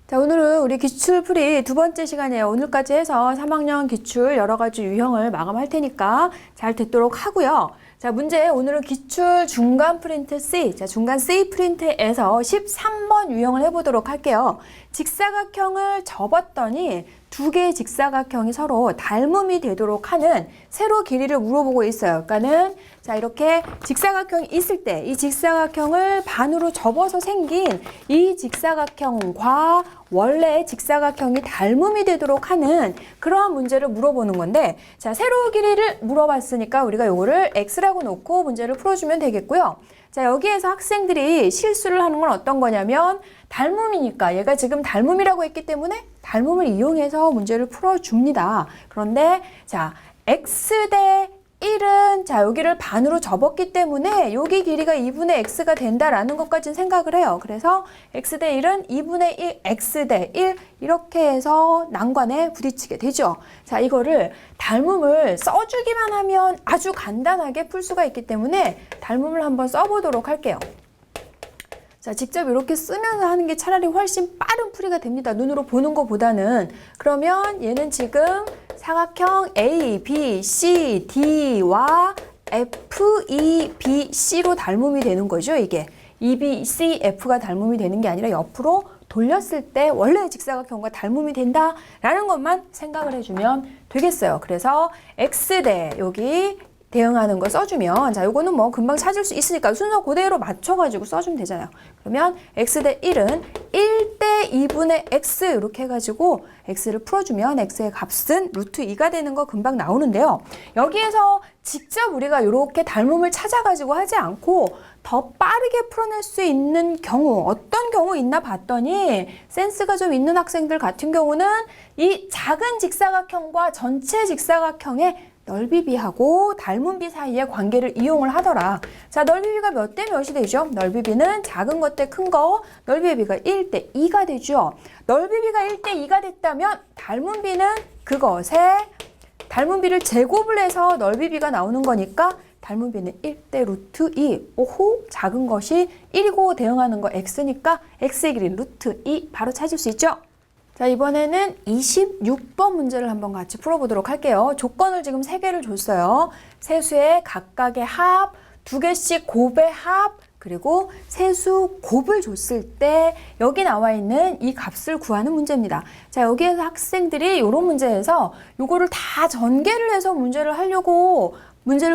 자, 오늘은 우리 기출풀이 두 번째 시간이에요. 오늘까지 해서 3학년 기출 여러 가지 유형을 마감할 테니까 잘 듣도록 하고요. 자, 문제 오늘은 기출 중간 프린트 C. 자, 중간 C 프린트에서 13번 유형을 해보도록 할게요. 직사각형을 접었더니 두 개의 직사각형이 서로 닮음이 되도록 하는 세로 길이를 물어보고 있어요. 그러니까는 자, 이렇게 직사각형이 있을 때 이 직사각형을 반으로 접어서 생긴 이 직사각형과 원래 직사각형이 닮음이 되도록 하는 그러한 문제를 물어보는 건데, 자, 세로 길이를 물어봤으니까 우리가 요거를 x라고 놓고 문제를 풀어주면 되겠고요. 자, 여기에서 학생들이 실수를 하는 건 어떤 거냐면 닮음이니까 얘가 지금 닮음이라고 했기 때문에 닮음을 이용해서 문제를 풀어줍니다. 그런데 자, x 대 1은 자, 여기를 반으로 접었기 때문에 여기 길이가 2분의 x가 된다라는 것까지는 생각을 해요. 그래서 x 대 1은 2분의 1 x 대 1 이렇게 해서 난관에 부딪히게 되죠. 자, 이거를 닮음을 써주기만 하면 아주 간단하게 풀 수가 있기 때문에 닮음을 한번 써보도록 할게요. 자, 직접 이렇게 쓰면서 하는 게 차라리 훨씬 빠른 풀이가 됩니다. 눈으로 보는 것보다는. 그러면 얘는 지금 사각형 A, B, C, D와 F, E, B, C로 닮음이 되는 거죠, 이게. E, B, C, F가 닮음이 되는 게 아니라 옆으로 돌렸을 때 원래 직사각형과 닮음이 된다라는 것만 생각을 해주면 되겠어요. 그래서 X대 여기 대응하는 거 써주면, 자, 요거는 뭐 금방 찾을 수 있으니까 순서 그대로 맞춰가지고 써주면 되잖아요. 그러면 x 대 1은 1대 2분의 x 이렇게 해가지고 x를 풀어주면 x의 값은 루트 2가 되는 거 금방 나오는데요. 여기에서 직접 우리가 이렇게 닮음을 찾아가지고 하지 않고 더 빠르게 풀어낼 수 있는 경우, 어떤 경우 있나 봤더니 센스가 좀 있는 학생들 같은 경우는 이 작은 직사각형과 전체 직사각형의 넓이비하고 닮음비 사이의 관계를 이용을 하더라. 자, 넓이비가 몇 대 몇이 되죠? 넓이비는 작은 것 대 큰 거, 넓이의 비가 1대 2가 되죠. 넓이비가 1대 2가 됐다면 닮음비는 그것에 닮음비를 제곱을 해서 넓이비가 나오는 거니까 닮음비는 1대 루트 2. 오호, 작은 것이 1이고 대응하는 거 x니까 x의 길이 루트 2 바로 찾을 수 있죠? 자, 이번에는 26번 문제를 한번 같이 풀어보도록 할게요. 조건을 지금 3개를 줬어요. 세수의 각각의 합, 2개씩 곱의 합, 그리고 세수 곱을 줬을 때 여기 나와 있는 이 값을 구하는 문제입니다. 자, 여기에서 학생들이 이런 문제에서 요거를 다 전개를 해서 문제를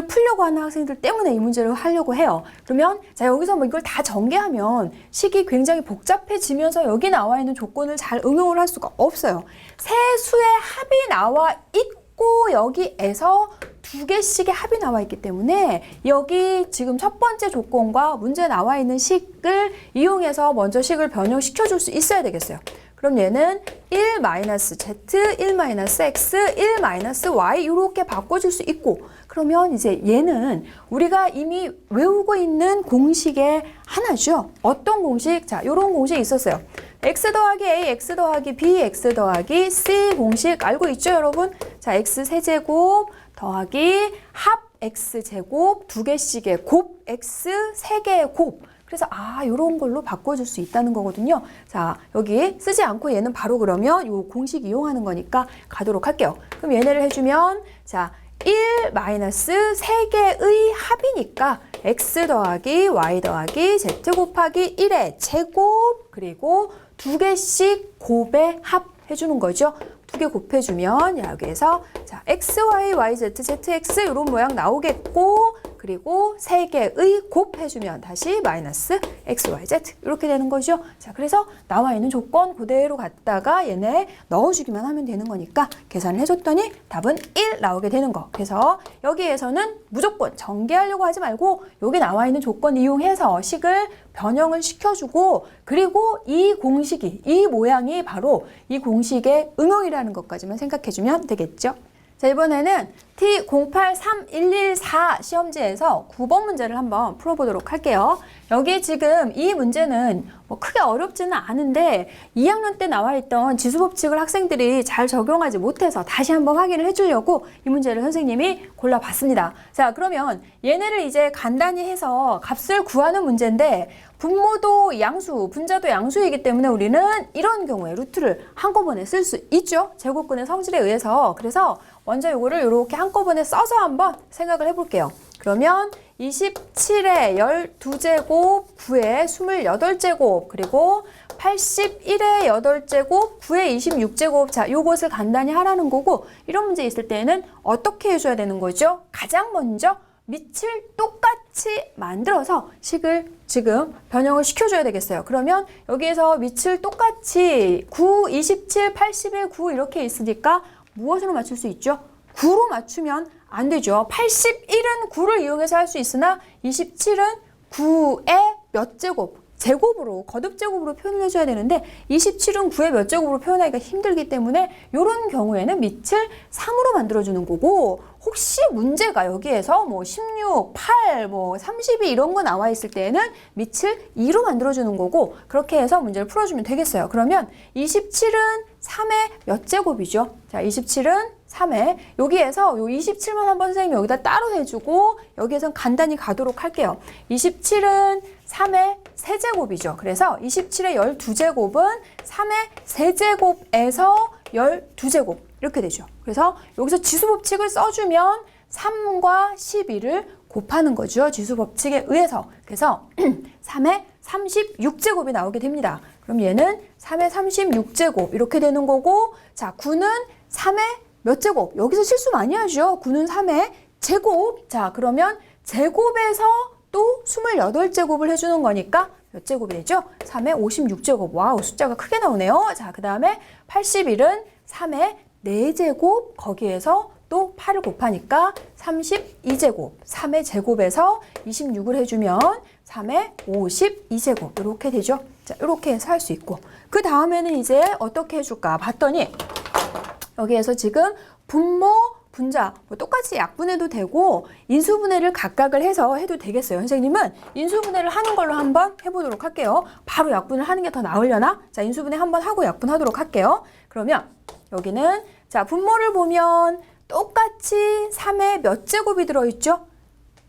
풀려고 하는 학생들 때문에 이 문제를 하려고 해요. 그러면 자, 여기서 뭐 이걸 다 전개하면 식이 굉장히 복잡해지면서 여기 나와 있는 조건을 잘 응용을 할 수가 없어요. 세수의 합이 나와 있고 여기에서 2개씩의 합이 나와 있기 때문에 여기 지금 첫 번째 조건과 문제에 나와 있는 식을 이용해서 먼저 식을 변형시켜 줄 수 있어야 되겠어요. 그럼 얘는 1-z, 1-x, 1-y 이렇게 바꿔줄 수 있고, 그러면 이제 얘는 우리가 이미 외우고 있는 공식의 하나죠. 어떤 공식? 자, 요런 공식이 있었어요. x 더하기 a, x 더하기 b, x 더하기 c 공식 알고 있죠, 여러분? 자, x 세제곱 더하기 합 x 제곱 2개씩의 곱 x 3개의 곱. 그래서 요런 걸로 바꿔줄 수 있다는 거거든요. 자, 여기 쓰지 않고 얘는 바로 그러면 요 공식 이용하는 거니까 가도록 할게요. 그럼 얘네를 해주면 자, 3개의 합이니까 x 더하기 y 더하기 z 곱하기 1의 제곱 그리고 2개씩 곱의 합 해주는 거죠. 2개 곱해주면 여기에서 자, x, y, y, z, z, x 이런 모양 나오겠고, 그리고 3개의 곱해주면 다시 마이너스 x, y, z 이렇게 되는 거죠. 자, 그래서 나와 있는 조건 그대로 갖다가 얘네 넣어주기만 하면 되는 거니까 계산을 해줬더니 답은 1 나오게 되는 거. 그래서 여기에서는 무조건 전개하려고 하지 말고 여기 나와 있는 조건 이용해서 식을 변형을 시켜주고, 그리고 이 공식이, 이 모양이 바로 이 공식의 응용이라는 것까지만 생각해주면 되겠죠. 자, 이번에는 T083114 시험지에서 9번 문제를 한번 풀어보도록 할게요. 여기 지금 이 문제는 뭐 크게 어렵지는 않은데 2학년 때 나와 있던 지수법칙을 학생들이 잘 적용하지 못해서 다시 한번 확인을 해주려고 이 문제를 선생님이 골라봤습니다. 자, 그러면 얘네를 이제 간단히 해서 값을 구하는 문제인데 분모도 양수, 분자도 양수이기 때문에 우리는 이런 경우에 루트를 한꺼번에 쓸 수 있죠. 제곱근의 성질에 의해서. 그래서 먼저 이거를 이렇게 한꺼번에 써서 한번 생각을 해볼게요. 그러면 27의 12제곱, 9의 28제곱, 그리고 81의 8제곱, 9의 26제곱. 자, 요것을 간단히 하라는 거고, 이런 문제 있을 때는 어떻게 해줘야 되는 거죠? 가장 먼저 밑을 똑같이 만들어서 식을 지금 변형을 시켜줘야 되겠어요. 그러면 여기에서 밑을 똑같이 9, 27, 81, 9 이렇게 있으니까 무엇으로 맞출 수 있죠? 9로 맞추면 안 되죠. 81은 9를 이용해서 할 수 있으나 27은 9의 몇 제곱? 제곱으로, 거듭제곱으로 표현을 해줘야 되는데 27은 9의 몇 제곱으로 표현하기가 힘들기 때문에 이런 경우에는 밑을 3으로 만들어주는 거고, 혹시 문제가 여기에서 뭐 16, 8, 뭐 32 이런 거 나와 있을 때는 밑을 2로 만들어주는 거고, 그렇게 해서 문제를 풀어주면 되겠어요. 그러면 27은 3의 몇 제곱이죠? 자, 27은 3회. 여기에서 요 27만 한번 선생님이 여기다 따로 해주고 여기에선 간단히 가도록 할게요. 27은 3의 세제곱이죠. 그래서 27의 12제곱은 3의 세제곱에서 12제곱 이렇게 되죠. 그래서 여기서 지수법칙을 써주면 3과 12를 곱하는 거죠. 지수법칙에 의해서. 그래서 3의 36제곱이 나오게 됩니다. 그럼 얘는 3의 36제곱 이렇게 되는 거고, 자, 9는 3의 몇 제곱? 여기서 실수 많이 하죠. 9는 3의 제곱. 자, 그러면 제곱에서 또 28제곱을 해주는 거니까 몇 제곱이 되죠? 3의 56제곱. 와우, 숫자가 크게 나오네요. 자, 그 다음에 81은 3의 4제곱. 거기에서 또 8을 곱하니까 32제곱. 3의 제곱에서 26을 해주면 3의 52제곱. 이렇게 되죠. 자, 이렇게 해서 할 수 있고. 그 다음에는 이제 어떻게 해줄까 봤더니 여기에서 지금 분모, 분자 뭐 똑같이 약분해도 되고 인수분해를 각각을 해서 해도 되겠어요. 선생님은 인수분해를 하는 걸로 한번 해보도록 할게요. 바로 약분을 하는 게 더 나으려나? 자, 인수분해 한번 하고 약분하도록 할게요. 그러면 여기는 자, 분모를 보면 똑같이 3의 몇 제곱이 들어있죠?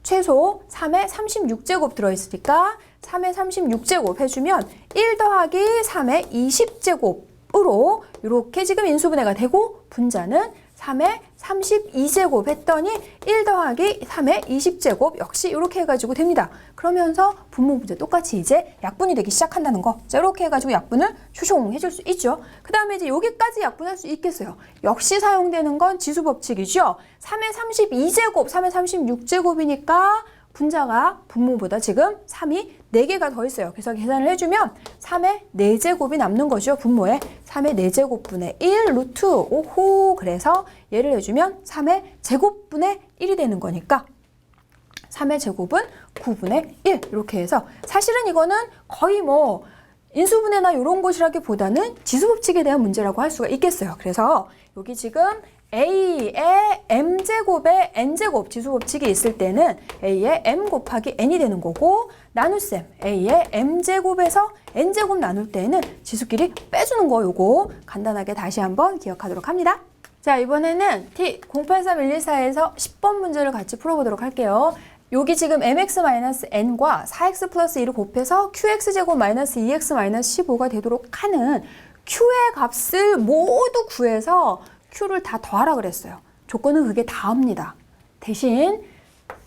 최소 3의 36제곱 들어있으니까 3의 36제곱 해주면 1 더하기 3의 20제곱으로 이렇게 지금 인수분해가 되고, 분자는 3의 32제곱 했더니 1 더하기 3의 20제곱 역시 이렇게 해가지고 됩니다. 그러면서 분모 문제 똑같이 이제 약분이 되기 시작한다는 거. 자, 이렇게 해가지고 약분을 쇼숑 해줄 수 있죠. 그 다음에 이제 여기까지 약분할 수 있겠어요. 역시 사용되는 건 지수법칙이죠. 3의 32제곱, 3의 36제곱이니까 분자가 분모보다 지금 3이 4개가 더 있어요. 그래서 계산을 해주면 3의 4제곱이 남는 거죠. 분모에 3의 4제곱분의 1 루트 오호. 그래서 얘를 해주면 3의 제곱분의 1이 되는 거니까 3의 제곱은 9분의 1 이렇게 해서, 사실은 이거는 거의 뭐 인수분해나 이런 것이라기보다는 지수법칙에 대한 문제라고 할 수가 있겠어요. 그래서 여기 지금 A의 M제곱에 N제곱 지수법칙이 있을 때는 A의 M 곱하기 N이 되는 거고, 나눗셈 A의 M제곱에서 N제곱 나눌 때는 지수끼리 빼주는 거, 요거 간단하게 다시 한번 기억하도록 합니다. 자, 이번에는 T083124에서 10번 문제를 같이 풀어보도록 할게요. 여기 지금 mx-n과 4x 플러스 1을 곱해서 qx제곱 마이너스 2x 마이너스 15가 되도록 하는 q의 값을 모두 구해서 q를 다 더하라 그랬어요. 조건은 그게 다입니다. 대신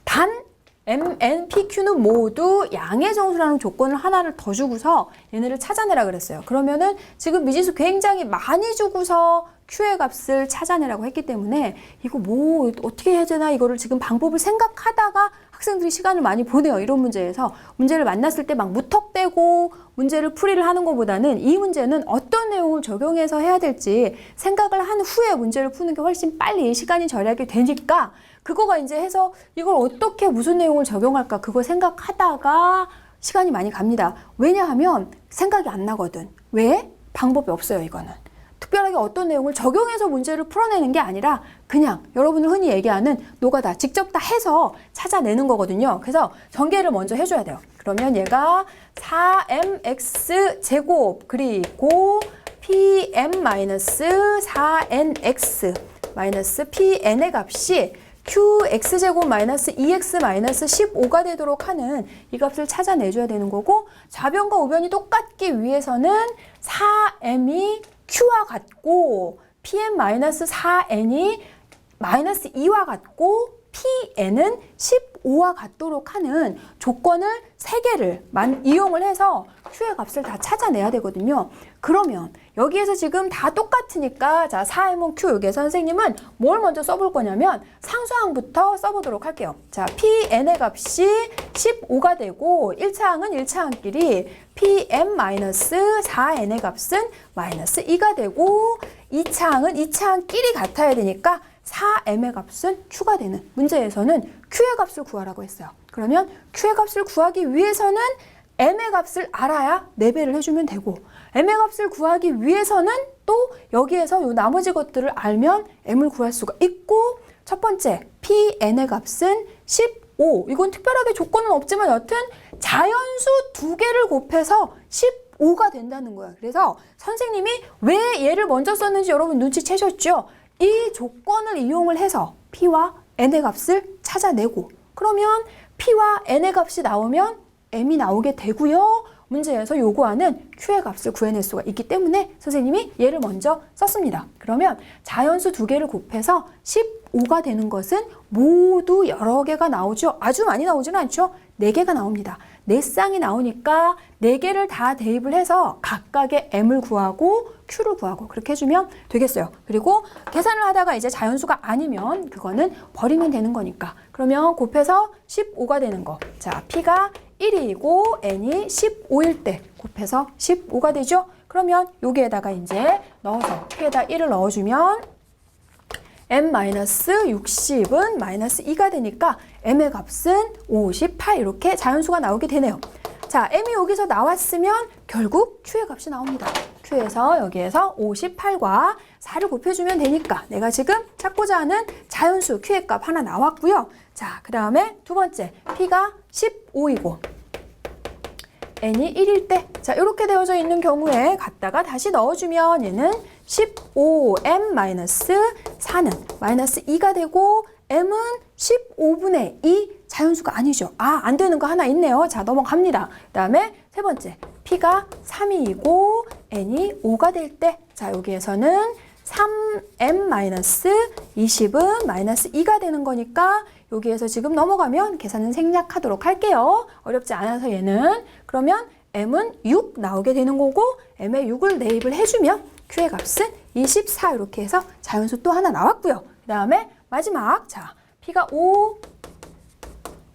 단 m, n, p, q는 모두 양의 정수라는 조건을 하나를 더 주고서 얘네를 찾아내라 그랬어요. 그러면은 지금 미지수 굉장히 많이 주고서 q의 값을 찾아내라고 했기 때문에 이거 뭐 어떻게 해야 되나, 이거를 지금 방법을 생각하다가 학생들이 시간을 많이 보내요. 이런 문제에서 문제를 만났을 때 막 무턱대고 문제를 풀이를 하는 것보다는 이 문제는 어떤 내용을 적용해서 해야 될지 생각을 한 후에 문제를 푸는 게 훨씬 빨리 시간이 절약이 되니까, 그거가 이제 해서 이걸 어떻게 무슨 내용을 적용할까 그거 생각하다가 시간이 많이 갑니다. 왜냐하면 생각이 안 나거든. 왜? 방법이 없어요, 이거는. 특별하게 어떤 내용을 적용해서 문제를 풀어내는 게 아니라 그냥 여러분들 흔히 얘기하는 노가다 직접 다 해서 찾아내는 거거든요. 그래서 전개를 먼저 해줘야 돼요. 그러면 얘가 4mx 제곱 그리고 pm-4nx 마이너스 pn의 값이 qx제곱 마이너스 2x 마이너스 15가 되도록 하는 이 값을 찾아내줘야 되는 거고, 좌변과 우변이 똑같기 위해서는 4m이 q와 같고 pm 마이너스 4n이 마이너스 2와 같고 pn은 15와 같도록 하는 조건을 3개를 이용을 해서 q의 값을 다 찾아내야 되거든요. 그러면 여기에서 지금 다 똑같으니까 자 4m은 q, 여기에 선생님은 뭘 먼저 써볼 거냐면 상수항부터 써보도록 할게요. 자 pn의 값이 15가 되고 1차항은 1차항끼리 pm-4n의 값은 마이너스 2가 되고 2차항은 2차항끼리 같아야 되니까 4m의 값은 q가 되는 문제에서는 q의 값을 구하라고 했어요. 그러면 q의 값을 구하기 위해서는 m의 값을 알아야 4배를 해주면 되고, m의 값을 구하기 위해서는 또 여기에서 요 나머지 것들을 알면 m을 구할 수가 있고, 첫 번째 pn의 값은 15. 이건 특별하게 조건은 없지만 여튼 자연수 2개를 곱해서 15가 된다는 거야. 그래서 선생님이 왜 얘를 먼저 썼는지 여러분 눈치채셨죠? 이 조건을 이용을 해서 p와 n의 값을 찾아내고, 그러면 p와 n의 값이 나오면 m이 나오게 되고요. 문제에서 요구하는 q의 값을 구해낼 수가 있기 때문에 선생님이 얘를 먼저 썼습니다. 그러면 자연수 2개를 곱해서 15가 되는 것은 모두 여러 개가 나오죠. 아주 많이 나오지는 않죠. 4개가 나옵니다. 4쌍이 나오니까 4개를 다 대입을 해서 각각의 m을 구하고 q를 구하고 그렇게 해주면 되겠어요. 그리고 계산을 하다가 이제 자연수가 아니면 그거는 버리면 되는 거니까, 그러면 곱해서 15가 되는 거. 자, p가 1이고 n이 15일 때 곱해서 15가 되죠. 그러면 여기에다가 이제 넣어서 p에다 1을 넣어주면 m-60은 마이너스 2가 되니까 m의 값은 58 이렇게 자연수가 나오게 되네요. 자, m이 여기서 나왔으면 결국 q의 값이 나옵니다. q에서 여기에서 58과 4를 곱해주면 되니까 내가 지금 찾고자 하는 자연수 q의 값 하나 나왔고요. 자, 그 다음에 두 번째 p가 15이고 n이 1일 때, 자 이렇게 되어져 있는 경우에 갖다가 다시 넣어주면 얘는 15m-4는 마이너스 2가 되고 m은 15분의 2 자연수가 아니죠. 아, 안 되는 거 하나 있네요. 자, 넘어갑니다. 그 다음에 세 번째 p가 3이고 n이 5가 될 때, 자 여기에서는 3m-20은 마이너스 2가 되는 거니까 여기에서 지금 넘어가면 계산은 생략하도록 할게요. 어렵지 않아서 얘는. 그러면 m은 6 나오게 되는 거고 m에 6을 대입을 해주면 q의 값은 24 이렇게 해서 자연수 또 하나 나왔고요. 그 다음에 마지막 자 p가 5,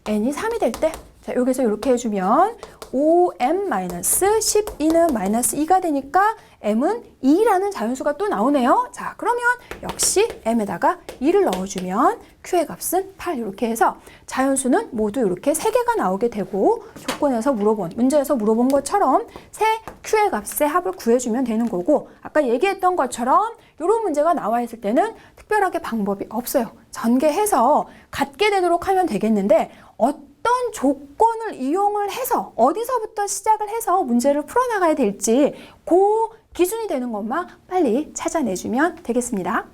n이 3이 될 때, 자 여기서 이렇게 해주면 5m-12는 마이너스 2가 되니까 m은 2라는 자연수가 또 나오네요. 자, 그러면 역시 m에다가 2를 넣어주면 q의 값은 8 이렇게 해서 자연수는 모두 이렇게 3개가 나오게 되고, 조건에서 물어본, 문제에서 물어본 것처럼 새 q의 값의 합을 구해주면 되는 거고, 아까 얘기했던 것처럼 이런 문제가 나와 있을 때는 특별하게 방법이 없어요. 전개해서 같게 되도록 하면 되겠는데 어떤 조건을 이용을 해서 어디서부터 시작을 해서 문제를 풀어나가야 될지 그 기준이 되는 것만 빨리 찾아내주면 되겠습니다.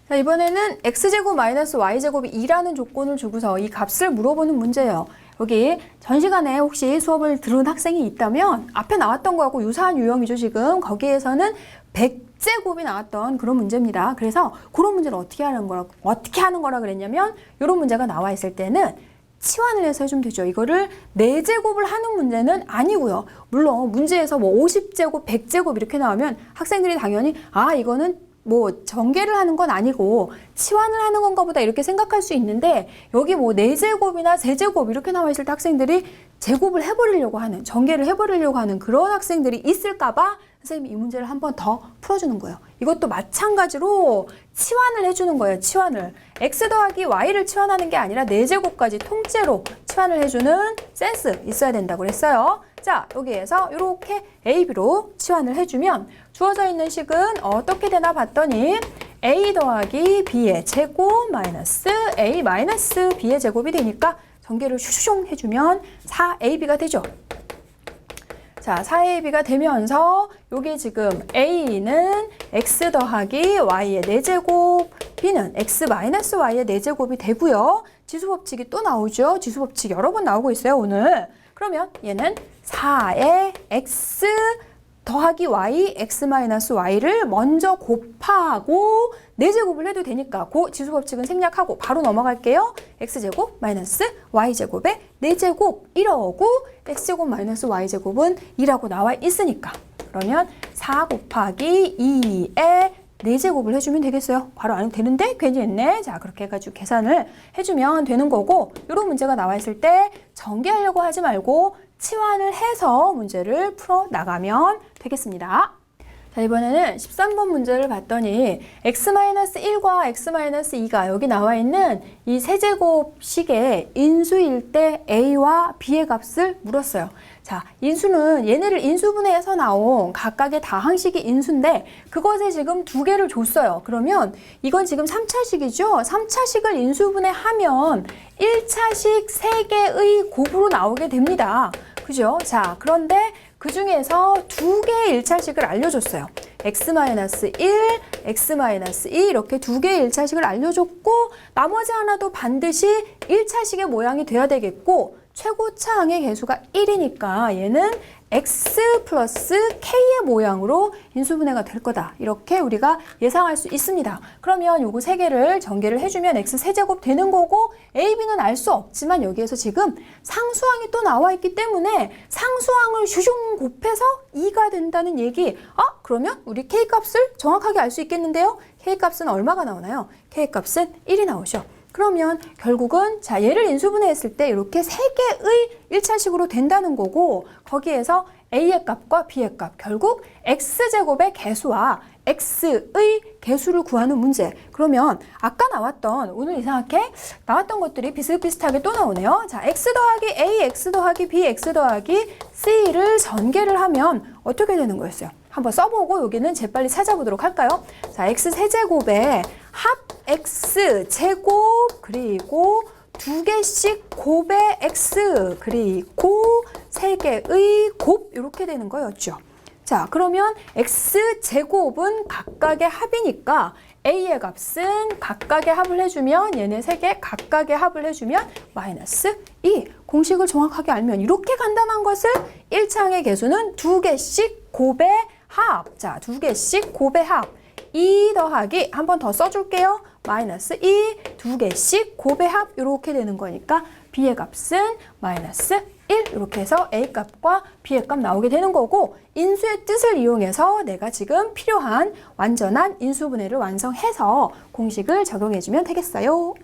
자, 이번에는 x제곱 마이너스 y제곱이 2라는 조건을 주고서 이 값을 물어보는 문제예요. 여기 전 시간에 혹시 수업을 들은 학생이 있다면 앞에 나왔던 거하고 유사한 유형이죠. 지금 거기에서는 100제곱이 나왔던 그런 문제입니다. 그래서 그런 문제를 어떻게 하는 거라 그랬냐면 이런 문제가 나와 있을 때는 치환을 해서 해주면 되죠. 이거를 4제곱을 하는 문제는 아니고요. 물론 문제에서 뭐 50제곱, 100제곱 이렇게 나오면 학생들이 당연히 아 이거는 뭐 전개를 하는 건 아니고 치환을 하는 건가 보다 이렇게 생각할 수 있는데, 여기 뭐 4제곱이나 3제곱 이렇게 나와 있을 때 학생들이 제곱을 해버리려고 하는, 전개를 해버리려고 하는 그런 학생들이 있을까 봐 선생님이 이 문제를 한 번 더 풀어주는 거예요. 이것도 마찬가지로 치환을 해주는 거예요. 치환을. x 더하기 y를 치환하는 게 아니라 4제곱까지 통째로 치환을 해주는 센스 있어야 된다고 그랬어요. 자, 여기에서 이렇게 A, B로 치환을 해주면 주어져 있는 식은 어떻게 되나 봤더니 A 더하기 B의 제곱 마이너스 A 마이너스 B의 제곱이 되니까 전개를 슈슝 해주면 4AB가 되죠. 자, 4AB가 되면서 여기 지금 A는 X 더하기 Y의 4제곱, B는 X 마이너스 Y의 4제곱이 되고요. 지수법칙이 또 나오죠. 지수법칙 여러 번 나오고 있어요, 오늘. 그러면 얘는 4의 X 더하기 Y, X 마이너스 Y를 먼저 곱하고 4제곱을 해도 되니까 그 지수법칙은 생략하고 바로 넘어갈게요. X제곱 마이너스 Y제곱의 4제곱 이러고 X제곱 마이너스 Y제곱은 2라고 나와 있으니까 그러면 4 곱하기 2의 4제곱을 해주면 되겠어요. 바로 안 해도 되는데 괜히 했네. 자, 그렇게 해가지고 계산을 해주면 되는 거고 이런 문제가 나와 있을 때 전개하려고 하지 말고 치환을 해서 문제를 풀어 나가면 되겠습니다. 자, 이번에는 13번 문제를 봤더니 x-1과 x-2가 여기 나와 있는 이 세제곱식의 인수일 때 a와 b의 값을 물었어요. 자, 인수는 얘네를 인수분해해서 나온 각각의 다항식이 인수인데 그것에 지금 2개를 줬어요. 그러면 이건 지금 3차식이죠. 3차식을 인수분해하면 1차식 3개의 곱으로 나오게 됩니다. 그죠? 자, 그런데 그 중에서 2개의 1차식을 알려줬어요. x-1, x-2 이렇게 2개의 1차식을 알려줬고 나머지 하나도 반드시 1차식의 모양이 돼야 되겠고 최고차항의 개수가 1이니까 얘는 x 플러스 k의 모양으로 인수분해가 될 거다. 이렇게 우리가 예상할 수 있습니다. 그러면 요거 3개를 전개를 해주면 x 세제곱 되는 거고 a, b는 알 수 없지만 여기에서 지금 상수항이 또 나와 있기 때문에 상수항을 슈슝 곱해서 2가 된다는 얘기. 그러면 우리 k 값을 정확하게 알 수 있겠는데요. k 값은 얼마가 나오나요? k 값은 1이 나오죠. 그러면 결국은 자 얘를 인수분해했을 때 이렇게 3개의 1차식으로 된다는 거고 거기에서 a의 값과 b의 값 결국 x제곱의 개수와 x의 개수를 구하는 문제. 그러면 아까 나왔던 오늘 이상하게 나왔던 것들이 비슷비슷하게 또 나오네요. 자, x 더하기 a, x 더하기 b, x 더하기 c를 전개를 하면 어떻게 되는 거였어요? 한번 써보고 여기는 재빨리 찾아보도록 할까요? 자, x 세제곱의 합 x 제곱 그리고 2개씩 곱의 x 그리고 3개의 곱 이렇게 되는 거였죠. 자, 그러면 x 제곱은 각각의 합이니까 a의 값은 각각의 합을 해주면 얘네 3개 각각의 합을 해주면 마이너스 2. 공식을 정확하게 알면 이렇게 간단한 것을 1차항의 개수는 2개씩 곱의 합. 자, 2개씩 곱의 합. 2 더하기 한 번 더 써줄게요. 마이너스 2, 2개씩 곱의 합 이렇게 되는 거니까 b의 값은 마이너스 1 이렇게 해서 a 값과 b의 값 나오게 되는 거고 인수의 뜻을 이용해서 내가 지금 필요한 완전한 인수분해를 완성해서 공식을 적용해주면 되겠어요.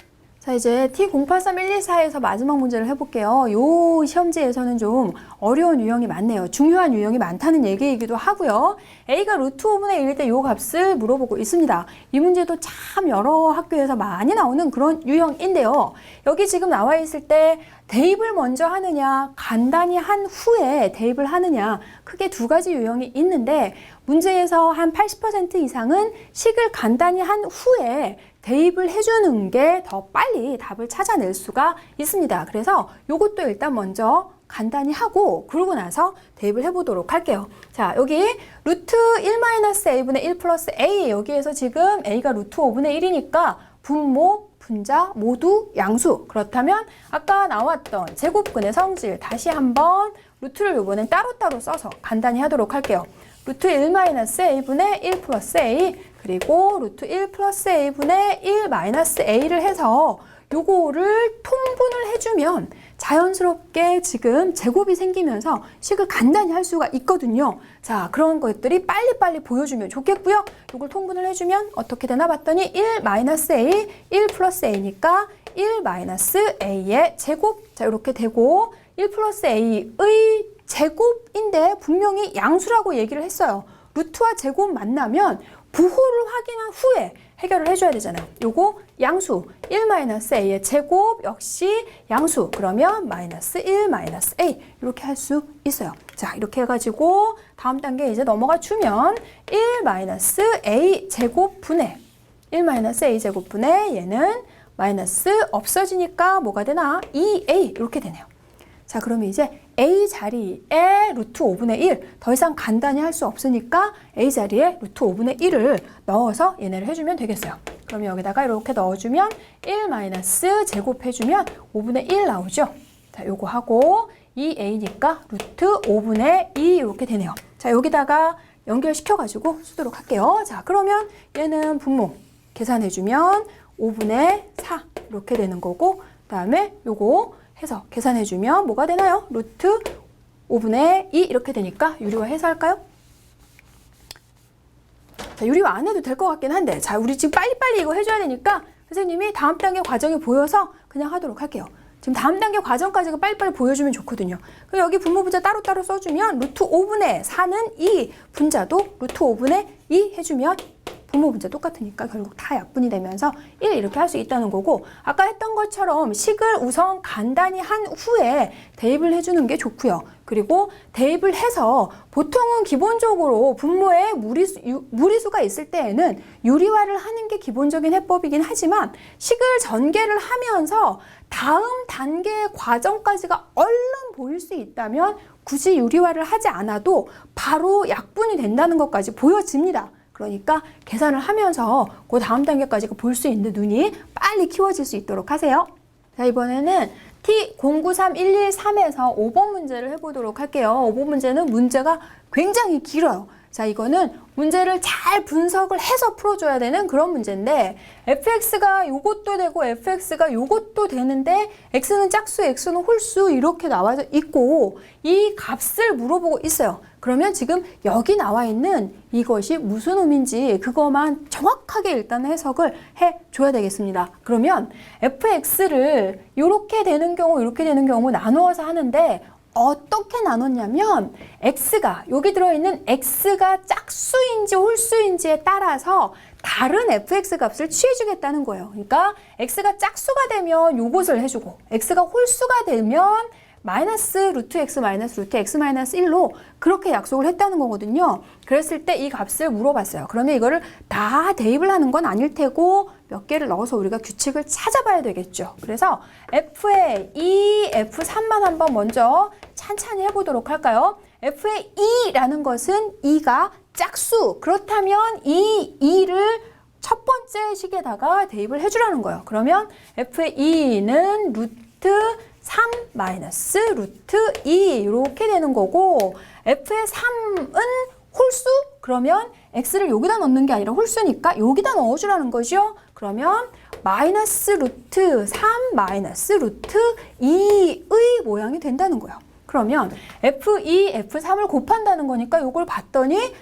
자, 이제 T083124에서 마지막 문제를 해볼게요. 요 시험지에서는 좀 어려운 유형이 많네요. 중요한 유형이 많다는 얘기이기도 하고요. A가 루트 5분의 1일 때 요 값을 물어보고 있습니다. 이 문제도 참 여러 학교에서 많이 나오는 그런 유형인데요. 여기 지금 나와 있을 때 대입을 먼저 하느냐, 간단히 한 후에 대입을 하느냐, 크게 2가지 유형이 있는데 문제에서 한 80% 이상은 식을 간단히 한 후에 대입을 해주는 게 더 빨리 답을 찾아낼 수가 있습니다. 그래서 요것도 일단 먼저 간단히 하고 그러고 나서 대입을 해보도록 할게요. 자, 여기 루트 1-a분의 1 플러스 a 여기에서 지금 a가 루트 5분의 1이니까 분모, 분자 모두 양수. 그렇다면 아까 나왔던 제곱근의 성질 다시 한번 루트를 이번엔 따로따로 써서 간단히 하도록 할게요. 루트 1-a분의 1 플러스 a 그리고 루트 1 플러스 a분의 1 마이너스 a를 해서 요거를 통분을 해주면 자연스럽게 지금 제곱이 생기면서 식을 간단히 할 수가 있거든요. 자, 그런 것들이 빨리빨리 보여주면 좋겠고요. 요걸 통분을 해주면 어떻게 되나 봤더니 1 마이너스 a, 1 플러스 a니까 1 마이너스 a의 제곱. 자, 이렇게 되고 1 플러스 a의 제곱인데 분명히 양수라고 얘기를 했어요. 루트와 제곱 만나면 부호를 확인한 후에 해결을 해줘야 되잖아요. 요거 양수 1-a의 제곱 역시 양수. 그러면 -1 - a 이렇게 할 수 있어요. 자, 이렇게 해가지고 다음 단계 이제 넘어가 주면 1-a 제곱분의 1-a 제곱분의 얘는 마이너스 없어지니까 뭐가 되나? 2a 이렇게 되네요. 자, 그러면 이제 a 자리에 루트 5분의 1 더 이상 간단히 할 수 없으니까 a 자리에 루트 5분의 1을 넣어서 얘네를 해주면 되겠어요. 그러면 여기다가 이렇게 넣어주면 1 제곱해주면 5분의 1 나오죠. 자, 요거 하고 2a니까 루트 5분의 2 이렇게 되네요. 자, 여기다가 연결시켜가지고 쓰도록 할게요. 자, 그러면 얘는 분모 계산해주면 5분의 4 이렇게 되는 거고, 그 다음에 요거 해서 계산해주면 뭐가 되나요? 루트 5분의 2 이렇게 되니까 유리화 해서 할까요? 자, 유리화 안 해도 될 것 같긴 한데, 자, 우리 지금 빨리빨리 이거 해줘야 되니까 선생님이 다음 단계 과정이 보여서 그냥 하도록 할게요. 지금 다음 단계 과정까지가 빨리빨리 보여주면 좋거든요. 그럼 여기 분모 분자 따로따로 써주면 루트 5분의 4는 2, 분자도 루트 5분의 2 해주면 분모 분자 똑같으니까 결국 다 약분이 되면서 1 이렇게 할 수 있다는 거고, 아까 했던 것처럼 식을 우선 간단히 한 후에 대입을 해주는 게 좋고요. 그리고 대입을 해서 보통은 기본적으로 분모에 무리수가 있을 때에는 유리화를 하는 게 기본적인 해법이긴 하지만 식을 전개를 하면서 다음 단계의 과정까지가 얼른 보일 수 있다면 굳이 유리화를 하지 않아도 바로 약분이 된다는 것까지 보여집니다. 그러니까 계산을 하면서 그 다음 단계까지가 볼 수 있는 눈이 빨리 키워질 수 있도록 하세요. 자, 이번에는 T093113에서 5번 문제를 해보도록 할게요. 5번 문제는 문제가 굉장히 길어요. 자, 이거는 문제를 잘 분석을 해서 풀어줘야 되는 그런 문제인데, fx가 요것도 되고 fx가 요것도 되는데 x는 짝수, x는 홀수 이렇게 나와 있고 이 값을 물어보고 있어요. 그러면 지금 여기 나와 있는 이것이 무슨 의미인지 그것만 정확하게 일단 해석을 해줘야 되겠습니다. 그러면 fx를 이렇게 되는 경우, 이렇게 되는 경우 나누어서 하는데 어떻게 나눴냐면 x가, 여기 들어있는 x가 짝수인지 홀수인지에 따라서 다른 fx 값을 취해주겠다는 거예요. 그러니까 x가 짝수가 되면 요것을 해주고 x가 홀수가 되면 마이너스 루트 x 마이너스 루트 x 마이너스 1로 그렇게 약속을 했다는 거거든요. 그랬을 때 이 값을 물어봤어요. 그러면 이거를 다 대입을 하는 건 아닐 테고 몇 개를 넣어서 우리가 규칙을 찾아봐야 되겠죠. 그래서 f의 2, f3만 한번 먼저 찬찬히 해보도록 할까요? f의 2라는 것은 2가 짝수. 그렇다면 이 2를 첫 번째 식에다가 대입을 해주라는 거예요. 그러면 f의 2는 루트 3 마이너스 루트 2 이렇게 되는 거고, f의 3은 홀수? 그러면 x를 여기다 넣는 게 아니라 홀수니까 여기다 넣어주라는 거죠. 그러면 마이너스 루트 3 마이너스 루트 2의 모양이 된다는 거예요. 그러면 f2, f3을 곱한다는 거니까 요걸 봤더니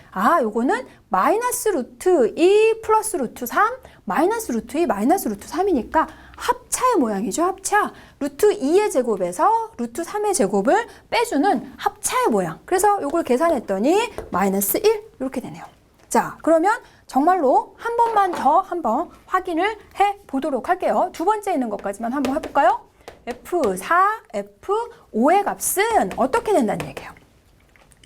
요거는 마이너스 루트 2 플러스 루트 3 마이너스 루트 2 마이너스 루트 3이니까 합차의 모양이죠. 합차. 루트 2의 제곱에서 루트 3의 제곱을 빼주는 합차의 모양. 그래서 요걸 계산했더니 마이너스 1 이렇게 되네요. 자, 그러면 정말로 한 번만 더 한번 확인을 해보도록 할게요. 두 번째 있는 것까지만 한번 해볼까요? F4, F5의 값은 어떻게 된다는 얘기예요.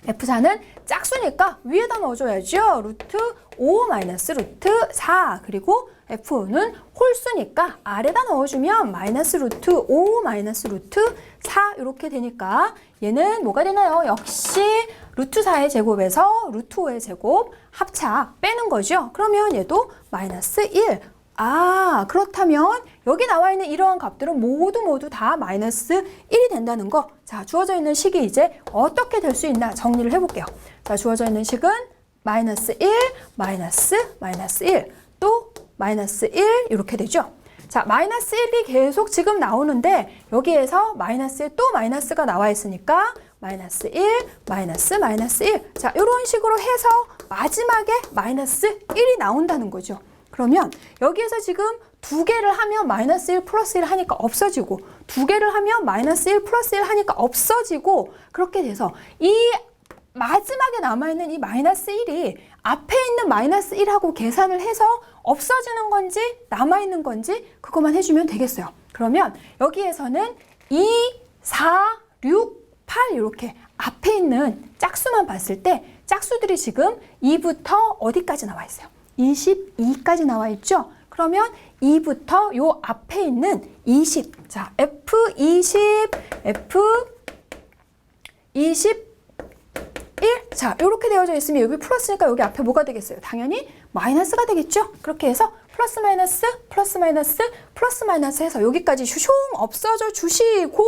F4는 짝수니까 위에다 넣어줘야죠. 루트 5 마이너스 루트 4. 그리고 F5는 홀수니까 아래다 넣어주면 마이너스 루트 5 마이너스 루트 4 이렇게 되니까 얘는 뭐가 되나요? 역시 루트 4의 제곱에서 루트 5의 제곱 합차 빼는 거죠. 그러면 얘도 마이너스 1. 그렇다면 여기 나와 있는 이러한 값들은 모두 다 마이너스 1이 된다는 거. 자, 주어져 있는 식이 이제 어떻게 될 수 있나 정리를 해볼게요. 자, 주어져 있는 식은 마이너스 1, 마이너스 1, 또 마이너스 1 이렇게 되죠. 자, 마이너스 1이 계속 지금 나오는데 여기에서 마이너스에 또 마이너스가 나와 있으니까 마이너스 1, 마이너스 1. 자, 이런 식으로 해서 마지막에 마이너스 1이 나온다는 거죠. 그러면 여기에서 지금 두 개를 하면 마이너스 1 플러스 1 하니까 없어지고, 두 개를 하면 마이너스 1 플러스 1 하니까 없어지고, 그렇게 돼서 이 마지막에 남아있는 이 마이너스 1이 앞에 있는 마이너스 1하고 계산을 해서 없어지는 건지 남아있는 건지 그것만 해주면 되겠어요. 그러면 여기에서는 2, 4, 6, 8 이렇게 앞에 있는 짝수만 봤을 때 짝수들이 지금 2부터 어디까지 나와 있어요? 22까지 나와 있죠? 그러면 2부터 요 앞에 있는 20. 자, F20, F21. 자, 이렇게 되어져 있으면 여기 플러스니까 여기 앞에 뭐가 되겠어요? 당연히 마이너스가 되겠죠? 그렇게 해서 플러스 마이너스, 플러스 마이너스, 플러스 마이너스 해서 여기까지 슈숑 없어져 주시고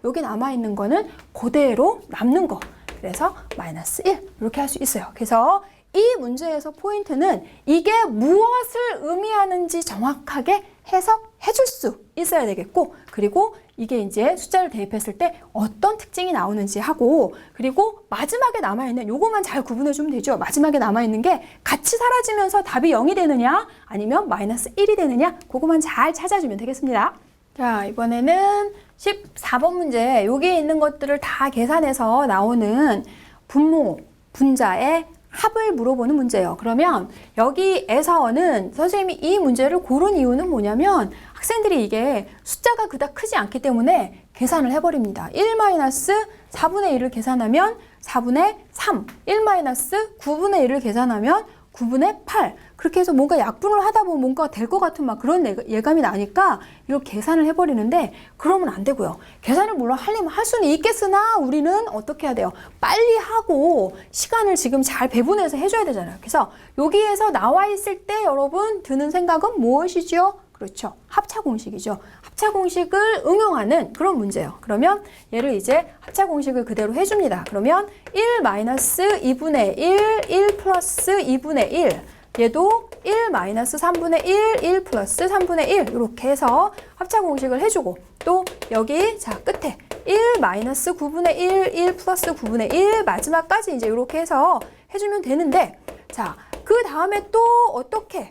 여기 남아있는 거는 그대로 남는 거. 그래서 마이너스 1 이렇게 할 수 있어요. 그래서 이 문제에서 포인트는 이게 무엇을 의미하는지 정확하게 해석해 줄 수 있어야 되겠고, 그리고 이게 이제 숫자를 대입했을 때 어떤 특징이 나오는지 하고, 그리고 마지막에 남아있는 요거만 잘 구분해 주면 되죠. 마지막에 남아있는 게 같이 사라지면서 답이 0이 되느냐 아니면 마이너스 1이 되느냐 그거만 잘 찾아주면 되겠습니다. 자, 이번에는 14번 문제. 여기에 있는 것들을 다 계산해서 나오는 분모, 분자의 합을 물어보는 문제예요. 그러면 여기에서는 선생님이 이 문제를 고른 이유는 뭐냐면 학생들이 이게 숫자가 그닥 크지 않기 때문에 계산을 해버립니다. 1-4분의 1을 계산하면 4분의 3, 1-9분의 1을 계산하면 9분의 8. 그렇게 해서 뭔가 약분을 하다 보면 뭔가 될 것 같은 막 그런 예감이 나니까 이렇게 계산을 해버리는데 그러면 안 되고요. 계산을 물론 하려면 할 수는 있겠으나 우리는 어떻게 해야 돼요? 빨리 하고 시간을 지금 잘 배분해서 해줘야 되잖아요. 그래서 여기에서 나와 있을 때 여러분 드는 생각은 무엇이죠? 그렇죠. 합차 공식이죠. 합차 공식을 응용하는 그런 문제예요. 그러면 얘를 이제 합차 공식을 그대로 해줍니다. 그러면 1-2분의 1, 1 플러스 2분의 1. 얘도 1-3분의 1, 1 플러스 3분의 1 이렇게 해서 합차 공식을 해주고, 또 여기 자 끝에 1-9분의 1, 1 플러스 9분의 1 마지막까지 이제 이렇게 해서 해주면 되는데, 자 그 다음에 또 어떻게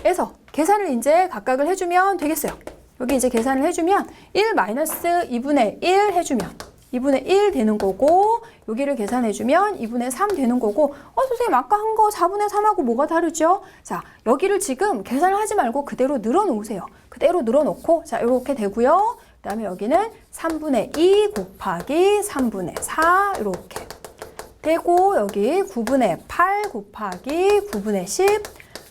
해서 계산을 이제 각각을 해주면 되겠어요. 여기 이제 계산을 해주면 1-2분의 1 해주면 2분의 1 되는 거고, 여기를 계산해주면 2분의 3 되는 거고, 선생님 아까 한 거 4분의 3하고 뭐가 다르죠? 자, 여기를 지금 계산을 하지 말고 그대로 늘어놓으세요. 그대로 늘어놓고, 자, 이렇게 되고요. 그 다음에 여기는 3분의 2 곱하기 3분의 4 이렇게 되고, 여기 9분의 8 곱하기 9분의 10,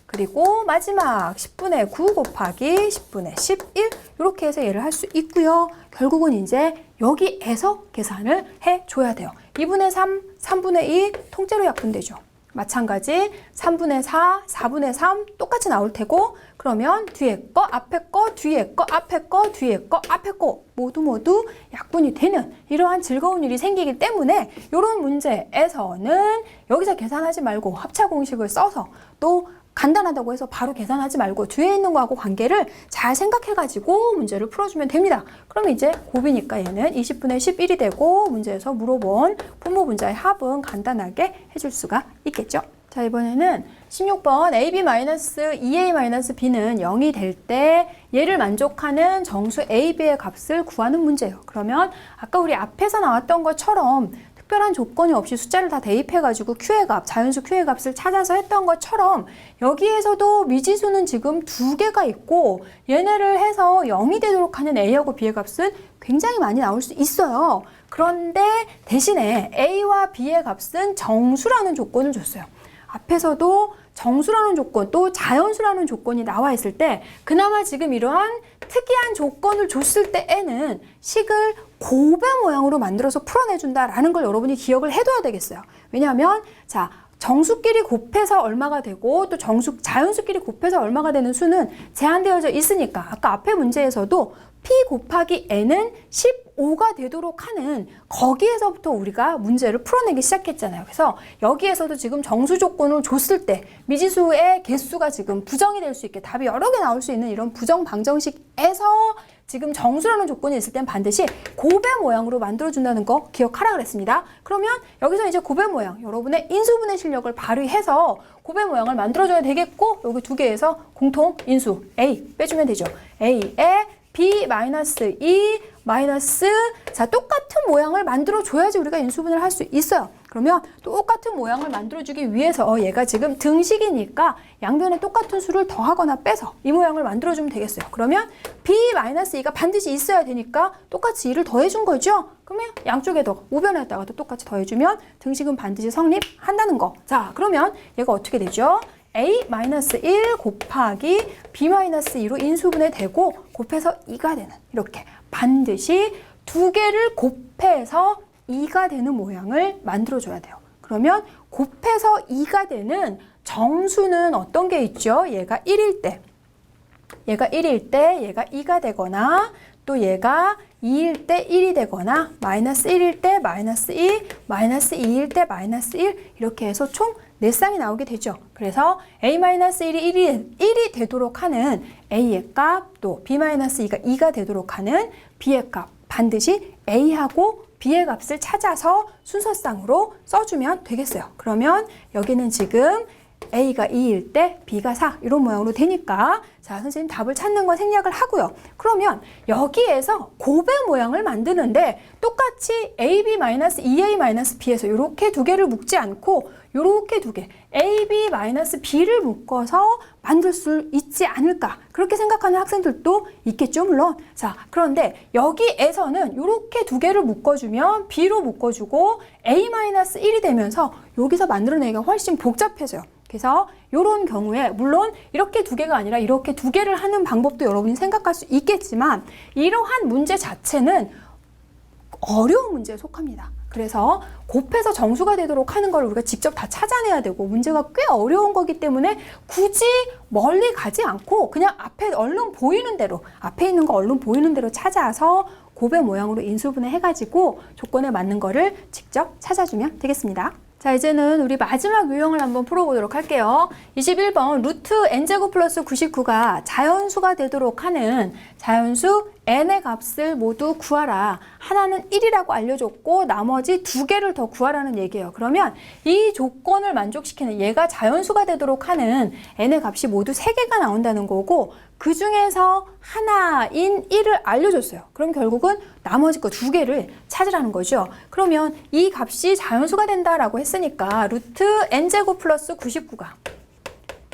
그리고 마지막 10분의 9 곱하기 10분의 11 이렇게 해서 얘를 할 수 있고요. 결국은 이제 여기에서 계산을 해줘야 돼요. 2분의 3, 3분의 2 통째로 약분되죠. 마찬가지 3분의 4, 4분의 3 똑같이 나올 테고, 그러면 뒤에 거, 앞에 거, 뒤에 거, 앞에 거, 뒤에 거, 앞에 거 모두 약분이 되는 이러한 즐거운 일이 생기기 때문에 이런 문제에서는 여기서 계산하지 말고 합차 공식을 써서, 또 간단하다고 해서 바로 계산하지 말고 뒤에 있는 거하고 관계를 잘 생각해가지고 문제를 풀어주면 됩니다. 그러면 이제 곱이니까 얘는 20분의 11이 되고, 문제에서 물어본 분모 분자의 합은 간단하게 해줄 수가 있겠죠. 자, 이번에는 16번 AB-2A-B는 0이 될 때 얘를 만족하는 정수 A, B의 값을 구하는 문제예요. 그러면 아까 우리 앞에서 나왔던 것처럼 특별한 조건이 없이 숫자를 다 대입해가지고 Q의 값, 자연수 Q의 값을 찾아서 했던 것처럼 여기에서도 미지수는 지금 2개가 있고 얘네를 해서 0이 되도록 하는 A하고 B의 값은 굉장히 많이 나올 수 있어요. 그런데 대신에 A와 B의 값은 정수라는 조건을 줬어요. 앞에서도 정수라는 조건, 또 자연수라는 조건이 나와 있을 때 그나마 지금 이러한 특이한 조건을 줬을 때에는 식을 곱의 모양으로 만들어서 풀어내준다라는 걸 여러분이 기억을 해둬야 되겠어요. 왜냐하면 자, 정수끼리 곱해서 얼마가 되고 또 자연수끼리 곱해서 얼마가 되는 수는 제한되어져 있으니까 아까 앞에 문제에서도 P 곱하기 N은 15가 되도록 하는 거기에서부터 우리가 문제를 풀어내기 시작했잖아요. 그래서 여기에서도 지금 정수 조건을 줬을 때 미지수의 개수가 지금 부정이 될 수 있게 답이 여러 개 나올 수 있는 이런 부정 방정식에서 지금 정수라는 조건이 있을 땐 반드시 곱의 모양으로 만들어준다는 거 기억하라 그랬습니다. 그러면 여기서 이제 곱의 모양, 여러분의 인수분해 실력을 발휘해서 곱의 모양을 만들어줘야 되겠고, 여기 두 개에서 공통 인수 A 빼주면 되죠. A에 B-2 마이너스 자 똑같은 모양을 만들어줘야지 우리가 인수분해를 할 수 있어요. 그러면 똑같은 모양을 만들어주기 위해서 얘가 지금 등식이니까 양변에 똑같은 수를 더하거나 빼서 이 모양을 만들어주면 되겠어요. 그러면 b-2가 반드시 있어야 되니까 똑같이 2를 더해준 거죠. 그러면 양쪽에도 우변에다가도 똑같이 더해주면 등식은 반드시 성립한다는 거. 자, 그러면 얘가 어떻게 되죠? a-1 곱하기 b-2로 인수분해 되고 곱해서 2가 되는, 이렇게 반드시 두 개를 곱해서 2가 되는 모양을 만들어줘야 돼요. 그러면 곱해서 2가 되는 정수는 어떤 게 있죠? 얘가 1일 때, 얘가 2가 되거나, 또 얘가 2일 때 1이 되거나, 마이너스 1일 때 마이너스 2, 마이너스 2일 때 마이너스 1, 이렇게 해서 총 4쌍이 나오게 되죠. 그래서 a-1이 1이 되도록 하는 a의 값, 또 b-2가 2가 되도록 하는 b의 값, 반드시 a하고 b의 값을 찾아서 순서쌍으로 써주면 되겠어요. 그러면 여기는 지금 a가 2일 때 b가 4, 이런 모양으로 되니까, 자, 선생님 답을 찾는 건 생략을 하고요. 그러면 여기에서 곱의 모양을 만드는데 똑같이 ab-2a-b에서 이렇게 두 개를 묶지 않고 이렇게 두 개, ab-b를 묶어서 만들 수 있지 않을까, 그렇게 생각하는 학생들도 있겠죠, 물론. 자, 그런데 여기에서는 이렇게 두 개를 묶어주면 b로 묶어주고 a-1이 되면서 여기서 만들어내기가 훨씬 복잡해져요. 그래서 이런 경우에 물론 이렇게 두 개가 아니라 이렇게 두 개를 하는 방법도 여러분이 생각할 수 있겠지만, 이러한 문제 자체는 어려운 문제에 속합니다. 그래서 곱해서 정수가 되도록 하는 걸 우리가 직접 다 찾아내야 되고, 문제가 꽤 어려운 거기 때문에 굳이 멀리 가지 않고 그냥 앞에 얼른 보이는 대로, 앞에 있는 거 얼른 보이는 대로 찾아서 곱의 모양으로 인수분해 해가지고 조건에 맞는 거를 직접 찾아주면 되겠습니다. 자, 이제는 우리 마지막 유형을 한번 풀어보도록 할게요. 21번 루트 n제곱 플러스 99가 자연수가 되도록 하는 자연수 n의 값을 모두 구하라. 하나는 1이라고 알려줬고 나머지 두 개를 더 구하라는 얘기예요. 그러면 이 조건을 만족시키는, 얘가 자연수가 되도록 하는 n의 값이 모두 3개가 나온다는 거고, 그 중에서 하나인 1을 알려줬어요. 그럼 결국은 나머지 거 두 개를 찾으라는 거죠. 그러면 이 값이 자연수가 된다라고 했으니까 루트 n제곱 플러스 99가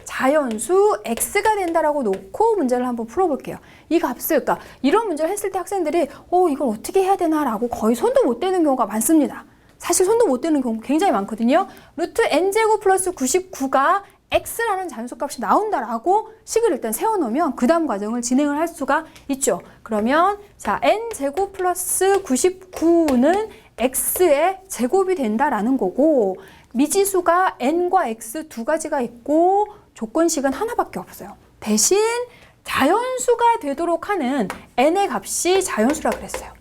자연수 x가 된다라고 놓고 문제를 한번 풀어볼게요. 이 값을, 그러니까 이런 문제를 했을 때 학생들이 이걸 어떻게 해야 되나라고 거의 손도 못 대는 경우가 많습니다. 사실 손도 못 대는 경우 굉장히 많거든요. 루트 n제곱 플러스 99가 x라는 자연수값이 나온다라고 식을 일단 세워놓으면 그 다음 과정을 진행을 할 수가 있죠. 그러면 자, n제곱 플러스 99는 x의 제곱이 된다라는 거고, 미지수가 n과 x 두 가지가 있고 조건식은 하나밖에 없어요. 대신 자연수가 되도록 하는 n의 값이 자연수라 그랬어요.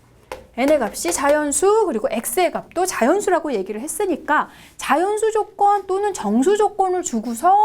n의 값이 자연수, 그리고 x의 값도 자연수라고 얘기를 했으니까 자연수 조건 또는 정수 조건을 주고서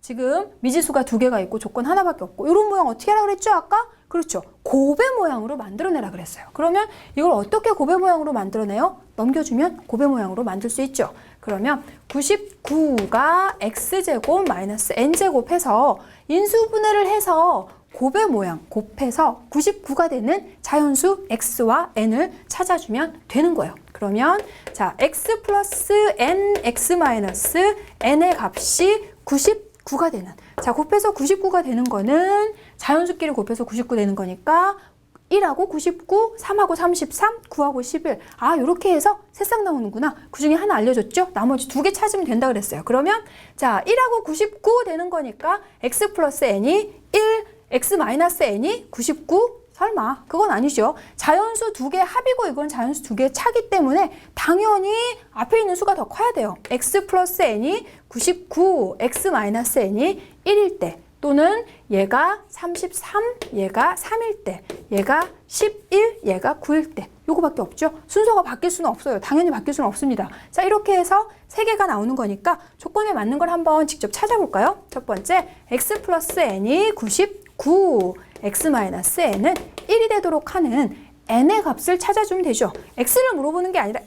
지금 미지수가 두 개가 있고 조건 하나밖에 없고, 이런 모양 어떻게 하라 그랬죠, 아까? 그렇죠. 곱의 모양으로 만들어내라 그랬어요. 그러면 이걸 어떻게 곱의 모양으로 만들어내요? 넘겨주면 곱의 모양으로 만들 수 있죠. 그러면 99가 x제곱 마이너스 n제곱 해서 인수분해를 해서 곱의 모양 곱해서 99가 되는 자연수 x와 n을 찾아주면 되는 거예요. 그러면 자, x 플러스 n, x 마이너스 n의 값이 99가 되는, 자, 곱해서 99가 되는 거는 자연수끼리 곱해서 99 되는 거니까 1하고 99, 3하고 33, 9하고 11. 아, 이렇게 해서 세 쌍 나오는구나. 그 중에 하나 알려줬죠? 나머지 두 개 찾으면 된다 그랬어요. 그러면 자, 1하고 99 되는 거니까 x 플러스 n이 1, x 마이너스 n이 99? 설마 그건 아니죠. 자연수 두 개 합이고 이건 자연수 두 개 차기 때문에 당연히 앞에 있는 수가 더 커야 돼요. x 플러스 n이 99, x 마이너스 n이 1일 때, 또는 얘가 33, 얘가 3일 때, 얘가 11, 얘가 9일 때, 요거밖에 없죠. 순서가 바뀔 수는 없어요. 당연히 바뀔 수는 없습니다. 자, 이렇게 해서 3개가 나오는 거니까 조건에 맞는 걸 한번 직접 찾아볼까요? 첫 번째, x 플러스 n이 99, x 마이너스 n은 1이 되도록 하는 n의 값을 찾아주면 되죠. x를 물어보는 게 아니라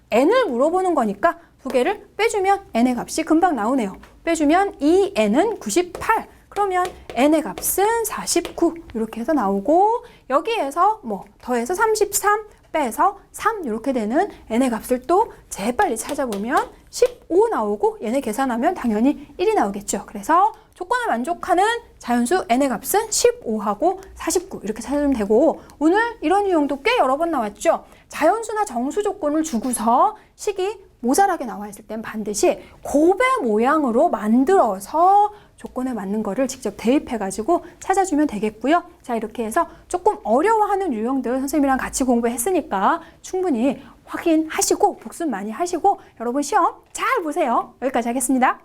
n을 물어보는 거니까 두 개를 빼주면 n의 값이 금방 나오네요. 빼주면 이 n은 98. 그러면 n의 값은 49. 이렇게 해서 나오고, 여기에서 뭐 더해서 33 빼서 3 이렇게 되는 n의 값을 또 재빨리 찾아보면 15 나오고 얘네 계산하면 당연히 1이 나오겠죠. 그래서 조건을 만족하는 자연수 n의 값은 15하고 49 이렇게 찾으면 되고, 오늘 이런 유형도 꽤 여러 번 나왔죠. 자연수나 정수 조건을 주고서 식이 모자라게 나와 있을 땐 반드시 곱의 모양으로 만들어서 조건에 맞는 거를 직접 대입해가지고 찾아주면 되겠고요. 자, 이렇게 해서 조금 어려워하는 유형들 선생님이랑 같이 공부했으니까 충분히 확인하시고 복습 많이 하시고 여러분 시험 잘 보세요. 여기까지 하겠습니다.